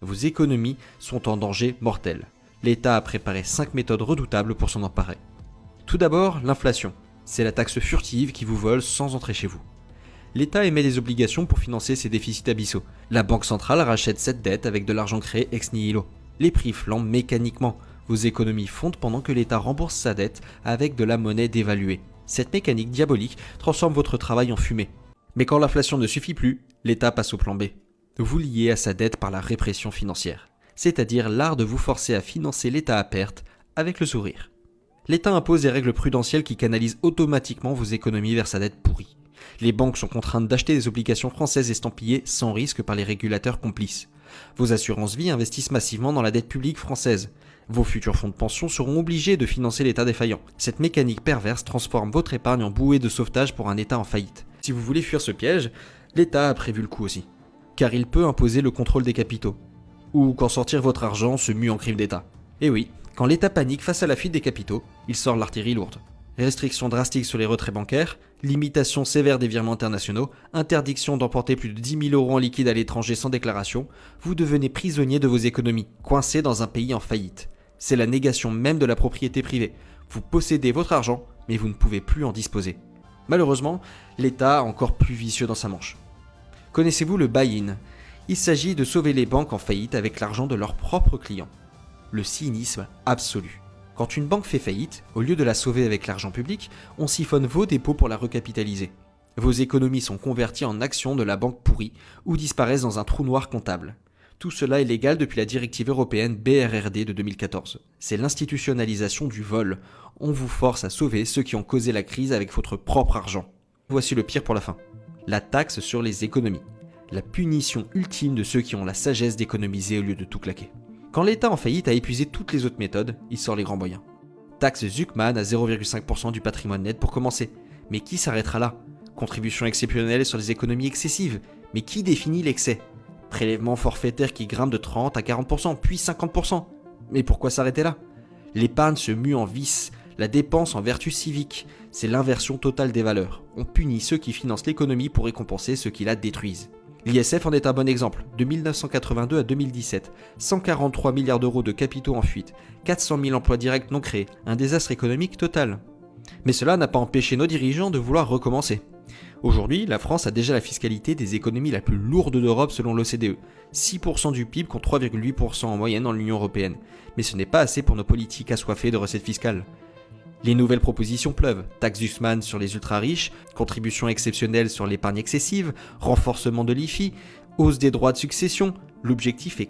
vos économies sont en danger mortel. L'État a préparé 5 méthodes redoutables pour s'en emparer. Tout d'abord, l'inflation. C'est la taxe furtive qui vous vole sans entrer chez vous. L'État émet des obligations pour financer ses déficits abyssaux. La Banque centrale rachète cette dette avec de l'argent créé ex nihilo. Les prix flambent mécaniquement. Vos économies fondent pendant que l'État rembourse sa dette avec de la monnaie dévaluée. Cette mécanique diabolique transforme votre travail en fumée. Mais quand l'inflation ne suffit plus, l'État passe au plan B. Vous liez à sa dette par la répression financière, c'est-à-dire l'art de vous forcer à financer l'État à perte avec le sourire. L'État impose des règles prudentielles qui canalisent automatiquement vos économies vers sa dette pourrie. Les banques sont contraintes d'acheter des obligations françaises estampillées sans risque par les régulateurs complices. Vos assurances-vie investissent massivement dans la dette publique française. Vos futurs fonds de pension seront obligés de financer l'État défaillant. Cette mécanique perverse transforme votre épargne en bouée de sauvetage pour un État en faillite. Si vous voulez fuir ce piège, l'État a prévu le coup aussi. Car il peut imposer le contrôle des capitaux. Ou quand sortir votre argent se mue en crime d'État. Et oui, quand l'État panique face à la fuite des capitaux, il sort l'artillerie lourde. Restrictions drastiques sur les retraits bancaires, limitation sévère des virements internationaux, interdiction d'emporter plus de 10 000 € en liquide à l'étranger sans déclaration, vous devenez prisonnier de vos économies, coincé dans un pays en faillite. C'est la négation même de la propriété privée. Vous possédez votre argent, mais vous ne pouvez plus en disposer. Malheureusement, l'État est encore plus vicieux dans sa manche. Connaissez-vous le buy-in ? Il s'agit de sauver les banques en faillite avec l'argent de leurs propres clients. Le cynisme absolu. Quand une banque fait faillite, au lieu de la sauver avec l'argent public, on siphonne vos dépôts pour la recapitaliser. Vos économies sont converties en actions de la banque pourrie ou disparaissent dans un trou noir comptable. Tout cela est légal depuis la directive européenne BRRD de 2014. C'est l'institutionnalisation du vol. On vous force à sauver ceux qui ont causé la crise avec votre propre argent. Voici le pire pour la fin. La taxe sur les économies. La punition ultime de ceux qui ont la sagesse d'économiser au lieu de tout claquer. Quand l'État en faillite a épuisé toutes les autres méthodes, il sort les grands moyens. Taxe Zuckman à 0,5% du patrimoine net pour commencer. Mais qui s'arrêtera là ? Contribution exceptionnelle sur les économies excessives. Mais qui définit l'excès ? Prélèvement forfaitaire qui grimpe de 30 à 40%, puis 50%. Mais pourquoi s'arrêter là ? L'épargne se mue en vice, la dépense en vertu civique. C'est l'inversion totale des valeurs. On punit ceux qui financent l'économie pour récompenser ceux qui la détruisent. L'ISF en est un bon exemple. De 1982 à 2017, 143 milliards d'euros de capitaux en fuite, 400 000 emplois directs non créés, un désastre économique total. Mais cela n'a pas empêché nos dirigeants de vouloir recommencer. Aujourd'hui, la France a déjà la fiscalité des économies la plus lourde d'Europe selon l'OCDE, 6% du PIB contre 3,8% en moyenne dans l'Union européenne. Mais ce n'est pas assez pour nos politiques assoiffées de recettes fiscales. Les nouvelles propositions pleuvent, taxe Zuckman sur les ultra-riches, contribution exceptionnelle sur l'épargne excessive, renforcement de l'IFI, hausse des droits de succession. L'objectif est